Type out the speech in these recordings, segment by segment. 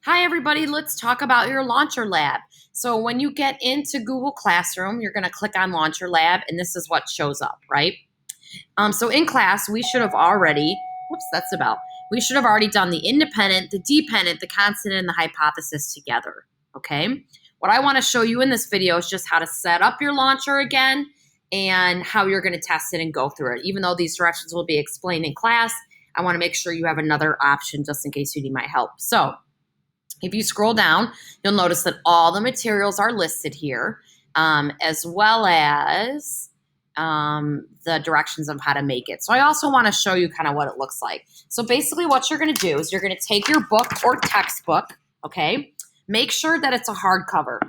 Hi, everybody. Let's talk about your Launcher Lab. So when you get into Google Classroom, you're going to click on Launcher Lab, and this is what shows up, right? So in class, we should have already, whoops, that's the bell. We should have already done the independent, the dependent, the constant, and the hypothesis together, okay? What I want to show you in this video is just how to set up your launcher again and how you're going to test it and go through it. Even though these directions will be explained in class, I want to make sure you have another option just in case you need my help. So if you scroll down, you'll notice that all the materials are listed here, as well as the directions of how to make it. So I also want to show you kind of what it looks like. So basically what you're going to do is you're going to take your book or textbook, okay? Make sure that it's a hardcover.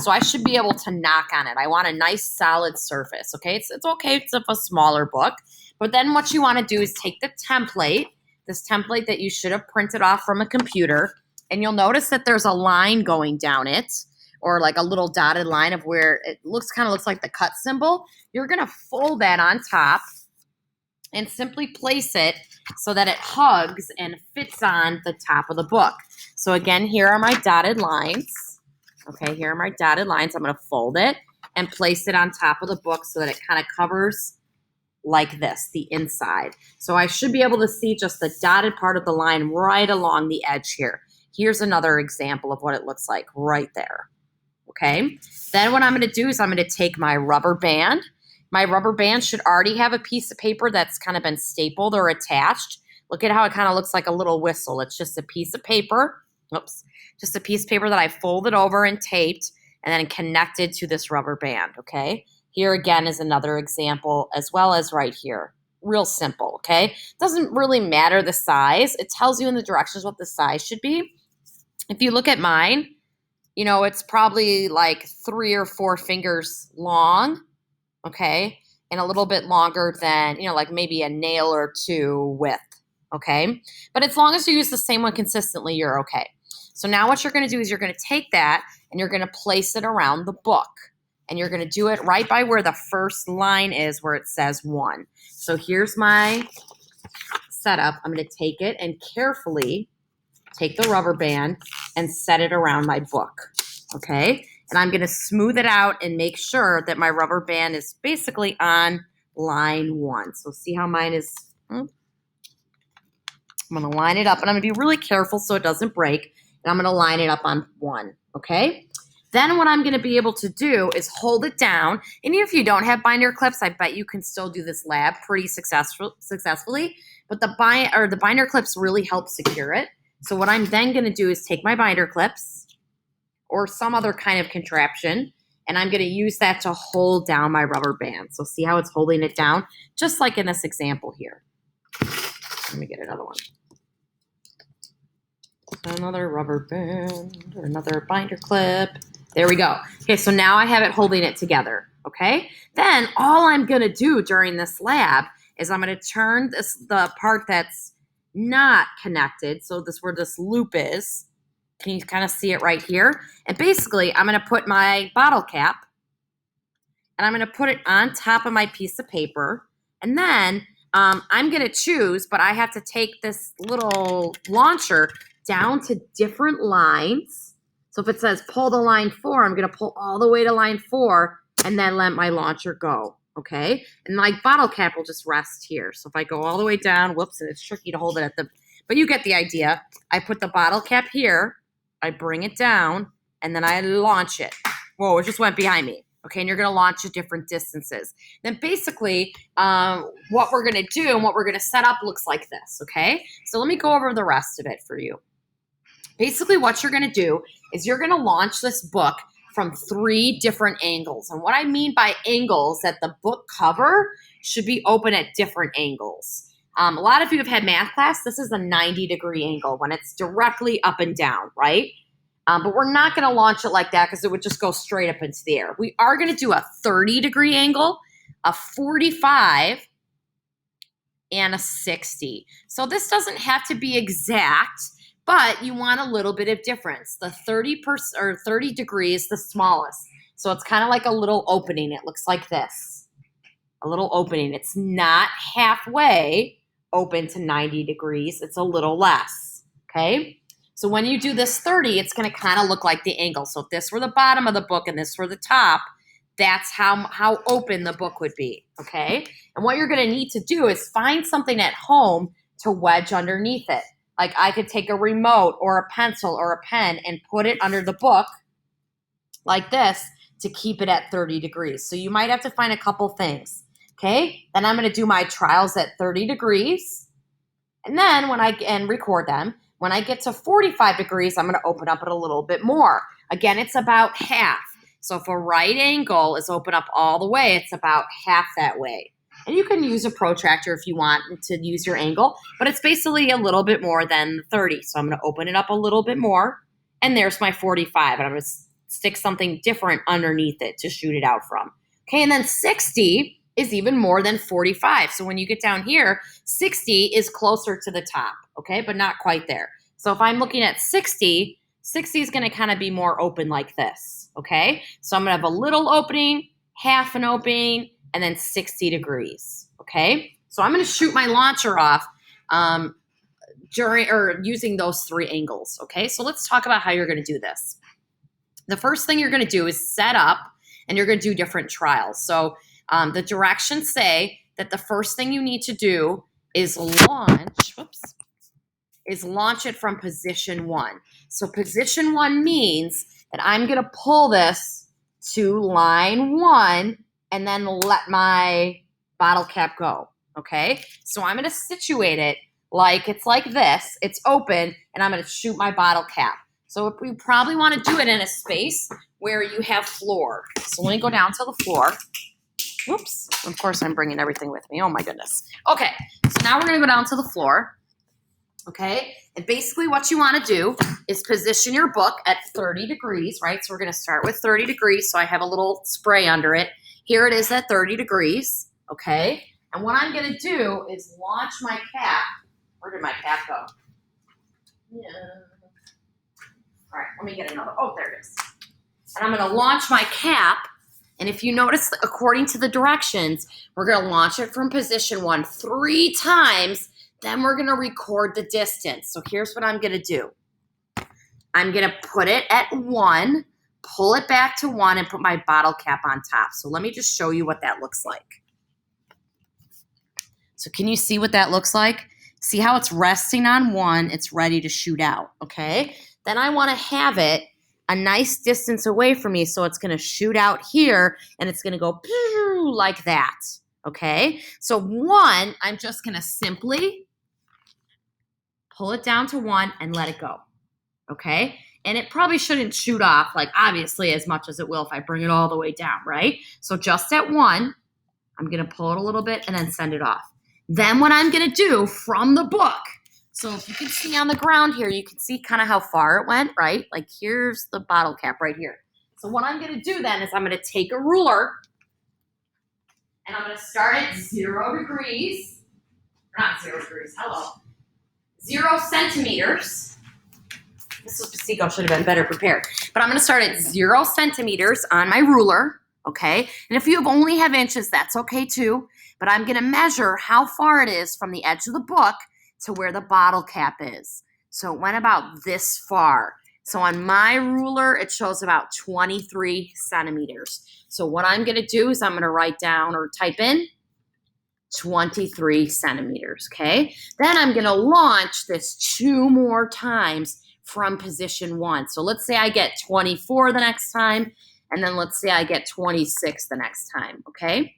So I should be able to knock on it. I want a nice solid surface, okay? It's okay if it's a smaller book. But then what you want to do is take the template, this template that you should have printed off from a computer, and you'll notice that there's a line going down it, or like a little dotted line of where it kind of looks like the cut symbol. You're going to fold that on top and simply place it so that it hugs and fits on the top of the book. So again, here are my dotted lines. Okay, here are my dotted lines. I'm going to fold it and place it on top of the book so that it kind of covers like this, the inside. So I should be able to see just the dotted part of the line right along the edge here. Here's another example of what it looks like right there, okay? Then what I'm going to do is I'm going to take my rubber band. My rubber band should already have a piece of paper that's kind of been stapled or attached. Look at how it kind of looks like a little whistle. It's just a piece of paper, just a piece of paper that I folded over and taped and then connected to this rubber band, okay? Here again is another example, as well as right here. Real simple, okay? Doesn't really matter the size. It tells you in the directions what the size should be. If you look at mine, you know, it's probably like 3 or 4 fingers long, okay? And a little bit longer than, you know, like maybe a nail or 2 width, okay? But as long as you use the same one consistently, you're okay. So now what you're going to do is you're going to take that and you're going to place it around the book. And you're going to do it right by where the first line is where it says 1. So here's my setup. I'm going to take it and carefully take the rubber band and set it around my book, okay? And I'm going to smooth it out and make sure that my rubber band is basically on line 1. So see how mine is? I'm going to line it up, and I'm going to be really careful so it doesn't break. And I'm going to line it up on 1, okay? Then what I'm going to be able to do is hold it down. And if you don't have binder clips, I bet you can still do this lab pretty successfully. But the binder clips really help secure it. So what I'm then going to do is take my binder clips or some other kind of contraption, and I'm going to use that to hold down my rubber band. So see how it's holding it down? Just like in this example here. Let me get another one. Another rubber band or another binder clip. There we go. Okay, so now I have it holding it together, okay? Then all I'm going to do during this lab is I'm going to turn the part that's not connected, so this where this loop is. Can you kind of see it right here? And basically, I'm going to put my bottle cap, and I'm going to put it on top of my piece of paper, and then I'm going to choose, but I have to take this little launcher down to different lines. So if it says pull to line 4, I'm going to pull all the way to line 4 and then let my launcher go, okay? And my bottle cap will just rest here. So if I go all the way down, whoops, and it's tricky to hold it but you get the idea. I put the bottle cap here, I bring it down, and then I launch it. Whoa, it just went behind me. Okay, and you're going to launch at different distances. Then basically, what we're going to do and what we're going to set up looks like this, okay? So let me go over the rest of it for you. Basically, what you're going to do is you're going to launch this book from 3 different angles. And what I mean by angles, that the book cover should be open at different angles. A lot of you have had math class. This is a 90-degree angle when it's directly up and down, right? But we're not going to launch it like that because it would just go straight up into the air. We are going to do a 30-degree angle, a 45, and a 60. So this doesn't have to be exact, but you want a little bit of difference. The 30 degrees, the smallest. So it's kind of like a little opening. It looks like this. A little opening. It's not halfway open to 90 degrees. It's a little less, okay? So when you do this 30, it's going to kind of look like the angle. So if this were the bottom of the book and this were the top, that's how open the book would be, okay? And what you're going to need to do is find something at home to wedge underneath it. Like I could take a remote or a pencil or a pen and put it under the book like this to keep it at 30 degrees. So you might have to find a couple things, okay? Then I'm going to do my trials at 30 degrees. And then and record them. When I get to 45 degrees, I'm going to open up it a little bit more. Again, it's about half. So if a right angle is open up all the way, it's about half that way. And you can use a protractor if you want to use your angle, but it's basically a little bit more than 30. So I'm going to open it up a little bit more. And there's my 45. And I'm going to stick something different underneath it to shoot it out from. Okay, and then 60 is even more than 45. So when you get down here, 60 is closer to the top, okay, but not quite there. So if I'm looking at 60, 60 is going to kind of be more open like this, okay? So I'm going to have a little opening, half an opening, and then 60 degrees, okay? So I'm going to shoot my launcher off using those 3 angles, okay? So let's talk about how you're going to do this. The first thing you're going to do is set up, and you're going to do different trials. So the directions say that the first thing you need to do is launch it from position 1. So position 1 means that I'm going to pull this to line 1 and then let my bottle cap go, okay? So I'm going to situate it like it's like this. It's open, and I'm going to shoot my bottle cap. So you probably want to do it in a space where you have floor. So let me go down to the floor. Whoops. Of course, I'm bringing everything with me. Oh, my goodness. Okay, so now we're going to go down to the floor. Okay, and basically what you want to do is position your book at 30 degrees, right? So we're going to start with 30 degrees. So I have a little spray under it. Here it is at 30 degrees, okay? And what I'm going to do is launch my cap. Where did my cap go? Yeah. All right, let me get another. Oh, there it is. And I'm going to launch my cap. And if you notice, according to the directions, we're going to launch it from position 1 3 times. Then we're going to record the distance. So here's what I'm going to do. I'm going to put it at 1, pull it back to 1, and put my bottle cap on top. So let me just show you what that looks like. So can you see what that looks like? See how it's resting on 1? It's ready to shoot out, okay? Then I want to have it a nice distance away from me, so it's going to shoot out here, and it's going to go like that, okay? So 1, I'm just going to simply pull it down to 1 and let it go, okay? And it probably shouldn't shoot off, like, obviously, as much as it will if I bring it all the way down, right? So just at 1, I'm going to pull it a little bit and then send it off. Then what I'm going to do from the book, so if you can see on the ground here, you can see kind of how far it went, right? Like, here's the bottle cap right here. So what I'm going to do then is I'm going to take a ruler, and I'm going to start at 0 degrees. Not 0 degrees, hello. 0 centimeters. Mrs. Pasico should have been better prepared. But I'm going to start at 0 centimeters on my ruler, okay? And if you only have inches, that's okay too. But I'm going to measure how far it is from the edge of the book to where the bottle cap is. So it went about this far. So on my ruler, it shows about 23 centimeters. So what I'm going to do is I'm going to write down or type in 23 centimeters, okay? Then I'm going to launch this 2 more times from position 1. So let's say I get 24 the next time, and then let's say I get 26 the next time, okay?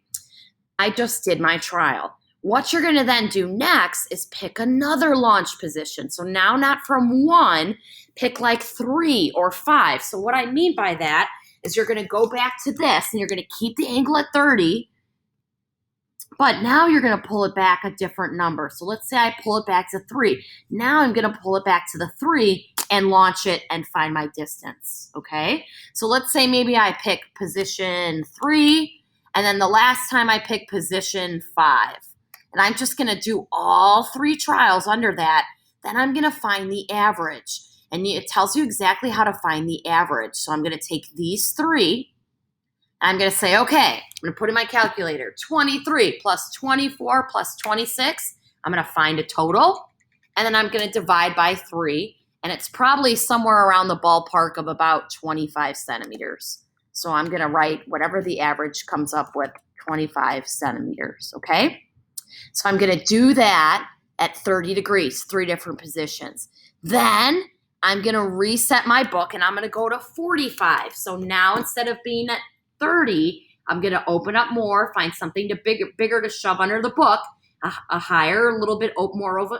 I just did my trial. What you're going to then do next is pick another launch position. So now not from 1, pick like 3 or 5. So what I mean by that is you're going to go back to this, and you're going to keep the angle at 30, but now you're going to pull it back a different number. So let's say I pull it back to 3. Now I'm going to pull it back to the 3 and launch it and find my distance, okay? So let's say maybe I pick position 3, and then the last time I pick position 5. And I'm just going to do all 3 trials under that. Then I'm going to find the average. And it tells you exactly how to find the average. So I'm going to take these 3. I'm going to say, okay, I'm going to put in my calculator, 23 plus 24 plus 26. I'm going to find a total, and then I'm going to divide by 3, and it's probably somewhere around the ballpark of about 25 centimeters. So I'm going to write whatever the average comes up with, 25 centimeters, okay? So I'm going to do that at 30 degrees, 3 different positions. Then I'm going to reset my book, and I'm going to go to 45. So now instead of being at 30, I'm going to open up more, find something bigger to shove under the book, a higher, a little bit more of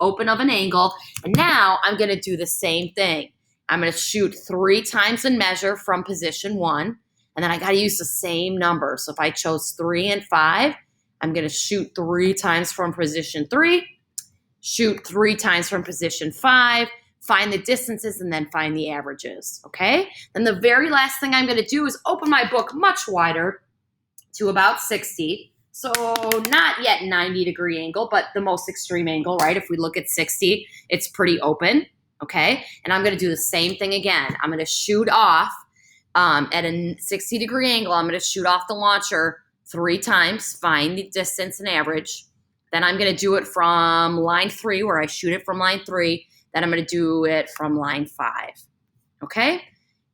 open of an angle. And now I'm going to do the same thing. I'm going to shoot 3 times and measure from position 1. And then I got to use the same number. So if I chose 3 and 5, I'm going to shoot 3 times from position 3, shoot 3 times from position 5, find the distances, and then find the averages, okay? Then the very last thing I'm going to do is open my book much wider to about 60. So not yet 90-degree angle, but the most extreme angle, right? If we look at 60, it's pretty open, okay? And I'm going to do the same thing again. I'm going to shoot off at a 60-degree angle. I'm going to shoot off the launcher 3 times, find the distance and average. Then I'm going to do it from line 3, where I shoot it from line 3. Then I'm going to do it from line 5, okay?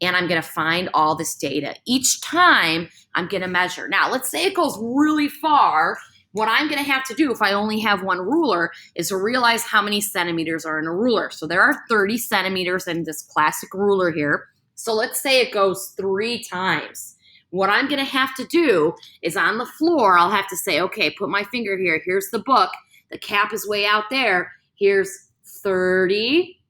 And I'm going to find all this data. Each time, I'm going to measure. Now, let's say it goes really far. What I'm going to have to do, if I only have one ruler, is to realize how many centimeters are in a ruler. So there are 30 centimeters in this classic ruler here. So let's say it goes 3 times. What I'm going to have to do is on the floor, I'll have to say, okay, put my finger here. Here's the book. The cap is way out there. Here's 30.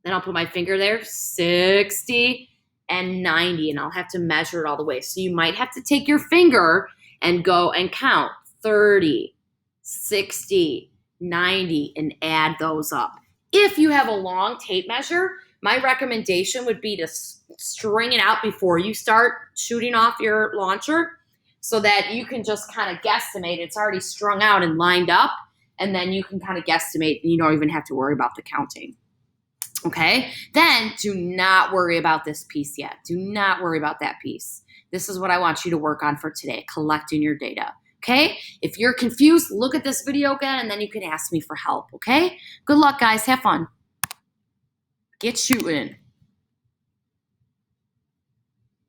Then I'll put my finger there, 60 and 90. And I'll have to measure it all the way. So you might have to take your finger and go and count 30, 60, 90, and add those up. If you have a long tape measure, my recommendation would be to string it out before you start shooting off your launcher so that you can just kind of guesstimate. It's already strung out and lined up, and then you can kind of guesstimate, and you don't even have to worry about the counting. Okay? Then do not worry about this piece yet. Do not worry about that piece. This is what I want you to work on for today, collecting your data. Okay? If you're confused, look at this video again, and then you can ask me for help. Okay? Good luck, guys. Have fun. Get shooting.